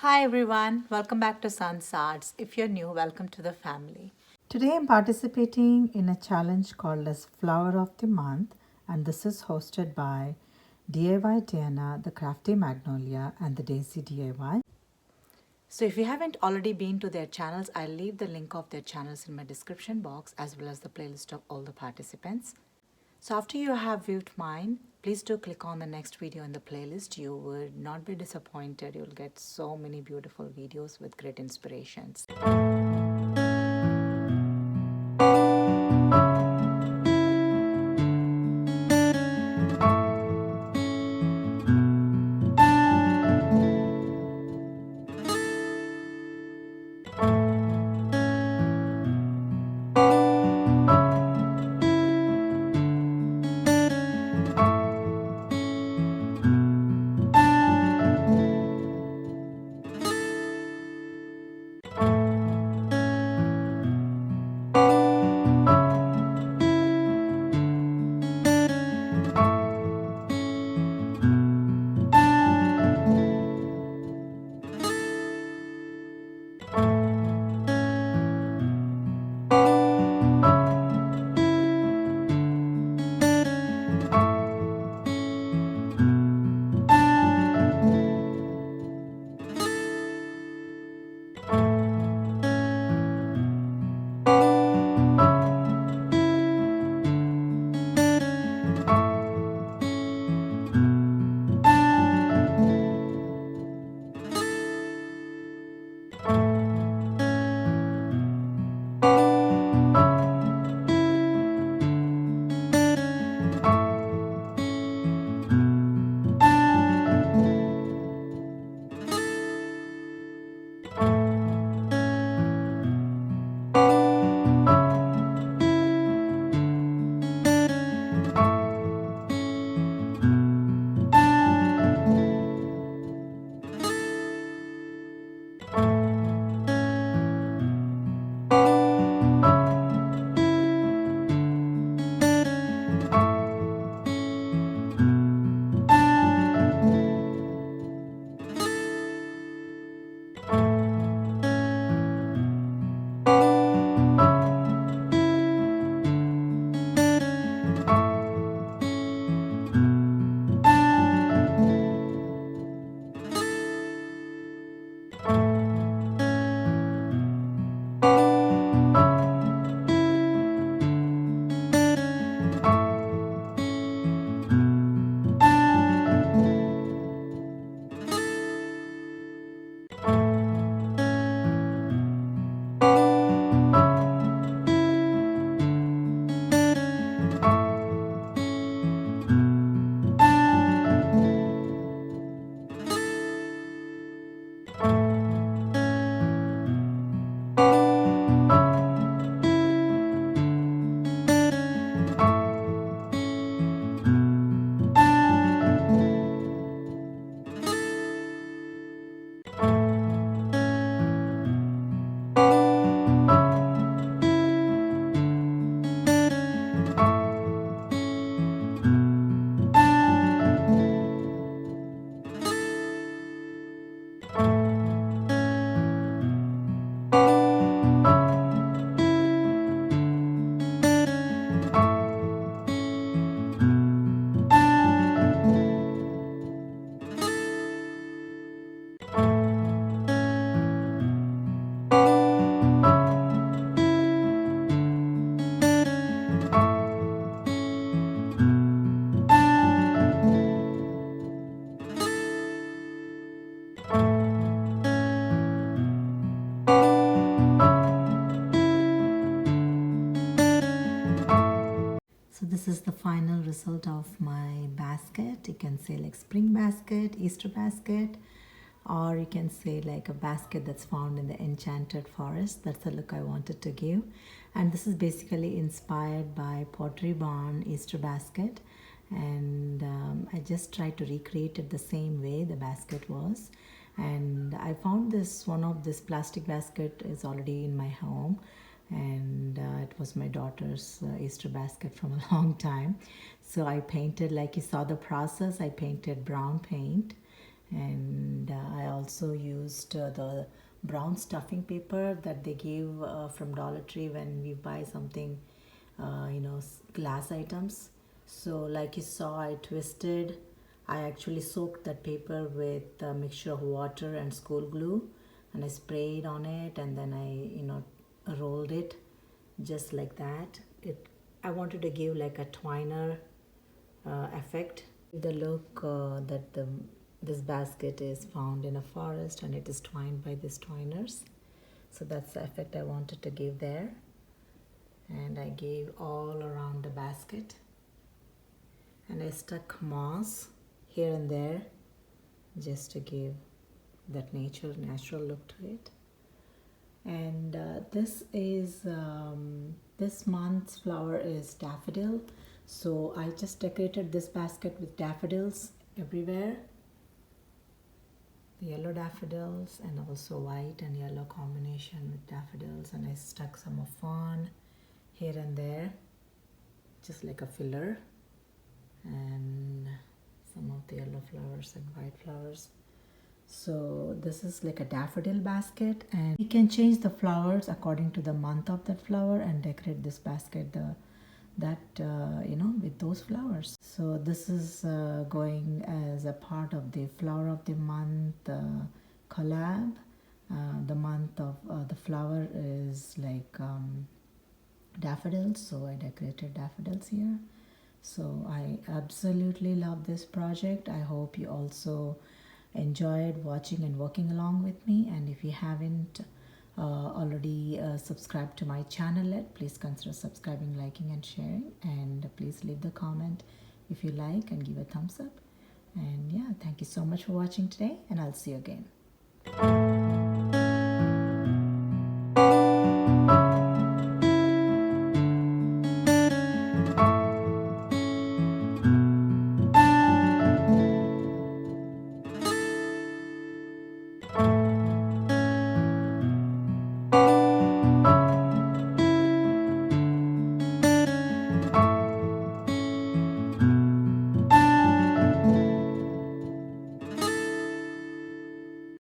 Hi everyone, welcome back to Sun's Arts. If you're new, welcome to the family. Today I'm participating in a challenge called as Flower of the Month, and this is hosted by DIY Deanna, the Crafty Magnolia, and the Daysi DIY. So if you haven't already been to their channels, I'll leave the link of their channels in my description box as well as the playlist of all the participants. So after you have viewed mine, please do click on the next video in the playlist. You would not be disappointed. You'll get so many beautiful videos with great inspirations. So this is the final result of my basket. You can say like spring basket, Easter basket, or you can say like a basket that's found in the enchanted forest. That's the look I wanted to give. And this is basically inspired by Pottery Barn Easter basket. And I just tried to recreate it the same way the basket was. And I found one of this plastic basket is already in my home, and it was my daughter's Easter basket from a long time. So I painted, like you saw the process, I painted brown paint And I also used the brown stuffing paper that they gave from Dollar Tree when we buy something, glass items. So like you saw, I twisted. I actually soaked that paper with a mixture of water and school glue, and I sprayed on it, and then I rolled it just like that. I wanted to give like a twiner effect. The look that this basket is found in a forest and it is twined by these twiners. So that's the effect I wanted to give there. And I gave all around the basket. And I stuck moss here and there just to give that natural look to it. And this month's flower is daffodil. So I just decorated this basket with daffodils everywhere. The yellow daffodils and also white and yellow combination with daffodils, and I stuck some of fern here and there just like a filler, and some of the yellow flowers and white flowers. So this is like a daffodil basket, and you can change the flowers according to the month of that flower and decorate this basket with those flowers. So this is going as a part of the flower of the month collab. The month of the flower is like daffodils, so I decorated daffodils here. So I absolutely love this project. I hope you also enjoyed watching and working along with me. And if you haven't already subscribed to my channel yet, please consider subscribing, liking and sharing, and please leave the comment if you like and give a thumbs up. And yeah, thank you so much for watching today, and I'll see you again.